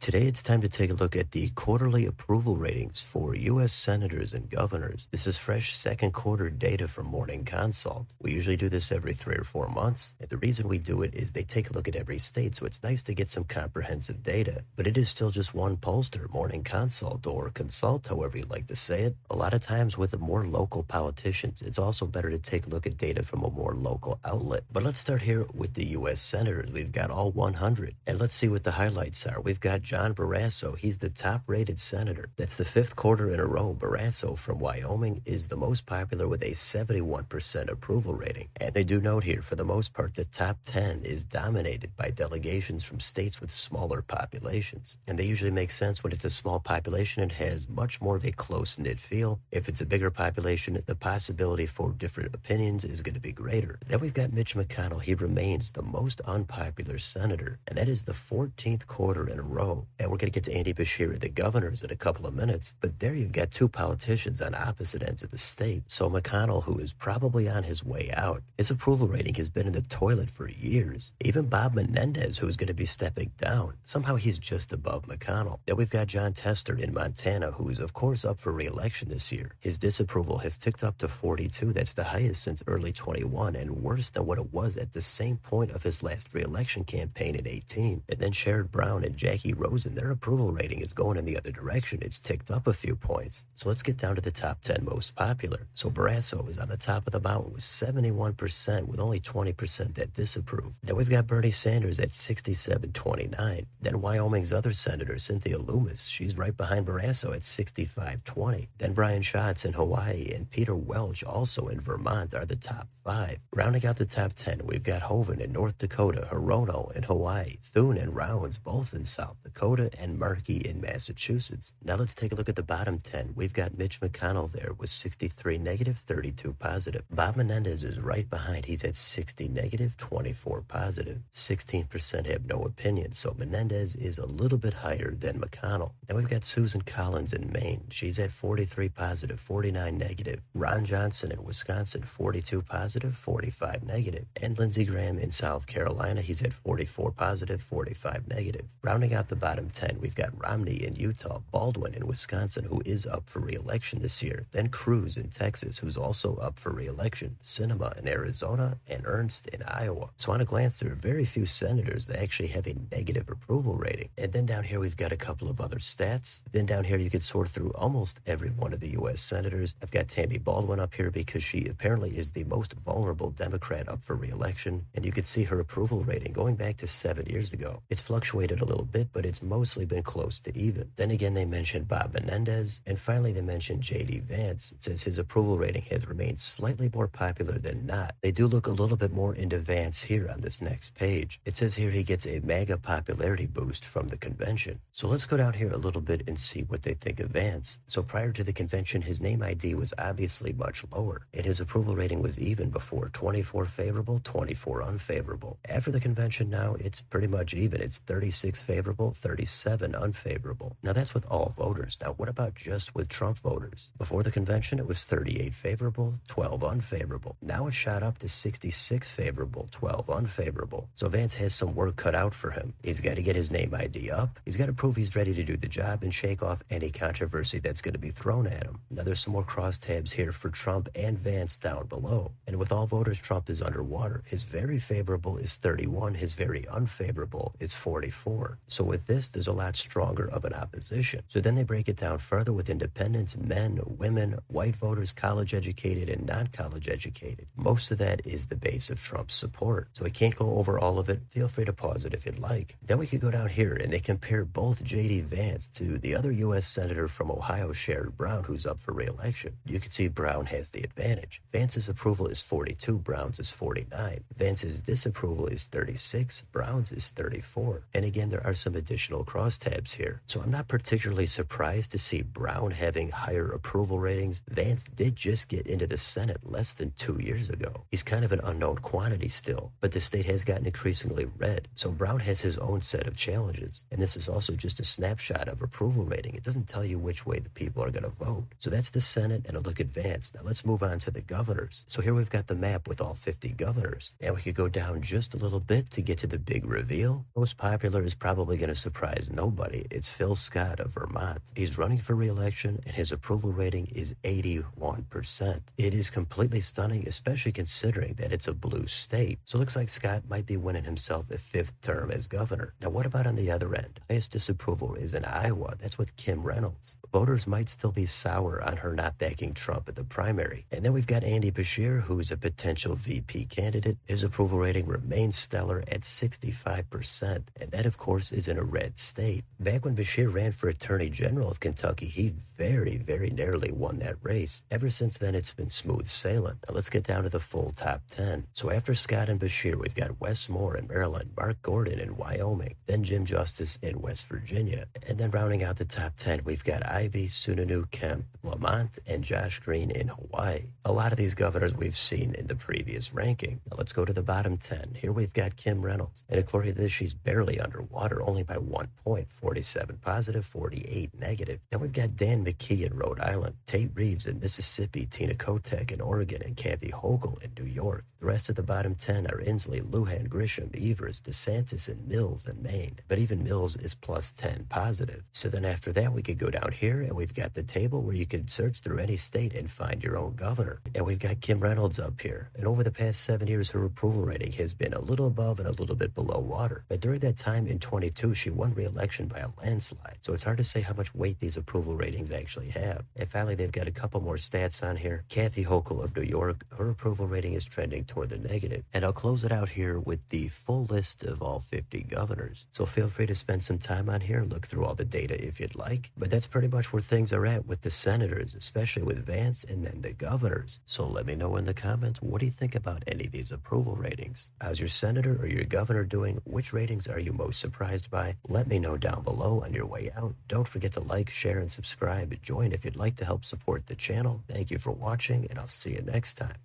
Today it's time to take a look at the quarterly approval ratings for U.S. senators and governors. This is fresh second quarter data from Morning Consult. We usually do this every 3 or 4 months, and the reason we do it is they take a look at every state, so it's nice to get some comprehensive data. But it is still just one pollster, Morning Consult, or Consult, however you like to say it. A lot of times with the more local politicians, it's also better to take a look at data from a more local outlet. But let's start here with the U.S. senators. We've got all 100, and let's see what the highlights are. We've got John Barrasso. He's the top-rated senator. That's the fifth quarter in a row. Barrasso from Wyoming is the most popular with a 71% approval rating. And they do note here, for the most part, the top 10 is dominated by delegations from states with smaller populations. And they usually make sense when it's a small population. It has much more of a close-knit feel. If it's a bigger population, the possibility for different opinions is going to be greater. Then we've got Mitch McConnell. He remains the most unpopular senator, and that is the 14th quarter in a row. And we're going to get to Andy Beshear, the governors, in a couple of minutes. But there you've got two politicians on opposite ends of the state. So McConnell, who is probably on his way out, his approval rating has been in the toilet for years. Even Bob Menendez, who is going to be stepping down, somehow he's just above McConnell. Then we've got John Tester in Montana, who is of course up for re-election this year. His disapproval has ticked up to 42. That's the highest since early 21 and worse than what it was at the same point of his last re-election campaign in 18. And then Sherrod Brown and Jackie Rosen, their approval rating is going in the other direction. It's ticked up a few points. So let's get down to the top 10 most popular. So Barrasso is on the top of the mountain with 71%, with only 20% that disapprove. Then we've got Bernie Sanders at 67.29. Then Wyoming's other senator, Cynthia Loomis, she's right behind Barrasso at 65.20. Then Brian Schatz in Hawaii and Peter Welch, also in Vermont, are the top 5. Rounding out the top 10, we've got Hoeven in North Dakota, Hirono in Hawaii, Thune and Rounds both in South Dakota, and Markey in Massachusetts. Now let's take a look at the bottom 10. We've got Mitch McConnell there with 63 negative, 32 positive. Bob Menendez is right behind. He's at 60 negative, 24 positive. 16% have no opinion, so Menendez is a little bit higher than McConnell. Then we've got Susan Collins in Maine. She's at 43 positive, 49 negative. Ron Johnson in Wisconsin, 42 positive, 45 negative. And Lindsey Graham in South Carolina, he's at 44 positive, 45 negative. Rounding out the bottom 10, we've got Romney in Utah, Baldwin in Wisconsin, who is up for re-election this year. Then Cruz in Texas, who's also up for re-election. Sinema in Arizona, and Ernst in Iowa. So on a glance, there are very few senators that actually have a negative approval rating. And then down here, we've got a couple of other stats. Then down here, you could sort through almost every one of the U.S. senators. I've got Tammy Baldwin up here because she apparently is the most vulnerable Democrat up for re-election. And you could see her approval rating going back to 7 years ago. It's fluctuated a little bit, but it's mostly been close to even. Then again, they mentioned Bob Menendez. And finally, they mentioned JD Vance. It says his approval rating has remained slightly more popular than not. They do look a little bit more into Vance here on this next page. It says here he gets a mega popularity boost from the convention. So let's go down here a little bit and see what they think of Vance. So prior to the convention, his name ID was obviously much lower, and his approval rating was even before, 24 favorable, 24 unfavorable. After the convention now, it's pretty much even. It's 36 favorable, 37 unfavorable. Now that's with all voters. Now what about just with Trump voters? Before the convention, it was 38 favorable, 12 unfavorable. Now it's shot up to 66 favorable, 12 unfavorable. So Vance has some work cut out for him. He's got to get his name ID up. He's got to prove he's ready to do the job and shake off any controversy that's going to be thrown at him. Now there's some more crosstabs here for Trump and Vance down below. And with all voters, Trump is underwater. His very favorable is 31. His very unfavorable is 44. So with this, there's a lot stronger of an opposition. So then they break it down further with independents, men, women, white voters, college educated and non-college educated. Most of that is the base of Trump's support. So I can't go over all of it. Feel free to pause it if you'd like. Then we could go down here and they compare both JD Vance to the other U.S. Senator from Ohio, Sherrod Brown, who's up for re-election. You can see Brown has the advantage. Vance's approval is 42, Brown's is 49. Vance's disapproval is 36, Brown's is 34. And again, there are some additional crosstabs here. So I'm not particularly surprised to see Brown having higher approval ratings. Vance did just get into the Senate less than 2 years ago. He's kind of an unknown quantity still, but the state has gotten increasingly red. So Brown has his own set of challenges. And this is also just a snapshot of approval rating. It doesn't tell you which way the people are going to vote. So that's the Senate and a look at Vance. Now let's move on to the governors. So here we've got the map with all 50 governors. And we could go down just a little bit to get to the big reveal. Most popular is probably going to surprise nobody. It's Phil Scott of Vermont. He's running for re-election and his approval rating is 81%. It is completely stunning, especially considering that it's a blue state. So it looks like Scott might be winning himself a fifth term as governor. Now what about on the other end? Highest disapproval is in Iowa. That's with Kim Reynolds. Voters might still be sour on her not backing Trump at the primary. And then we've got Andy Beshear, who's a potential VP candidate. His approval rating remains stellar at 65%. And that, of course, is in a red state. Back when Beshear ran for Attorney General of Kentucky, he very narrowly won that race. Ever since then, it's been smooth sailing. Now let's get down to the full top 10. So after Scott and Beshear, we've got Wes Moore in Maryland, Mark Gordon in Wyoming, then Jim Justice in West Virginia. And then rounding out the top 10, we've got Ivy, Sununu Kemp, Lamont, and Josh Green in Hawaii. A lot of these governors we've seen in the previous ranking. Now let's go to the bottom 10. Here we've got Kim Reynolds. And according to this, she's barely underwater, only by 1 point, 47 positive, 48 negative. Then we've got Dan McKee in Rhode Island, Tate Reeves in Mississippi, Tina Kotek in Oregon, and Kathy Hochul in New York. The rest of the bottom 10 are Inslee, Lujan, Grisham, Evers, DeSantis, and Mills in Maine. But even Mills is plus 10 positive. So then after that, we could go down here and we've got the table where you could search through any state and find your own governor. And we've got Kim Reynolds up here. And over the past 7 years, her approval rating has been a little above and a little bit below water. But during that time in 22, she won re-election by a landslide. So it's hard to say how much weight these approval ratings actually have. And finally, they've got a couple more stats on here. Kathy Hochul of New York, her approval rating is trending toward the negative. And I'll close it out here with the full list of all 50 governors. So feel free to spend some time on here, look through all the data if you'd like. But that's pretty much where things are at with the senators, especially with Vance and then the governors. So let me know in the comments, what do you think about any of these approval ratings? How's your senator or your governor doing? Which ratings are you most surprised by? Let me know down below on your way out. Don't forget to like, share, and subscribe. Join if you'd like to help support the channel. Thank you for watching, and I'll see you next time.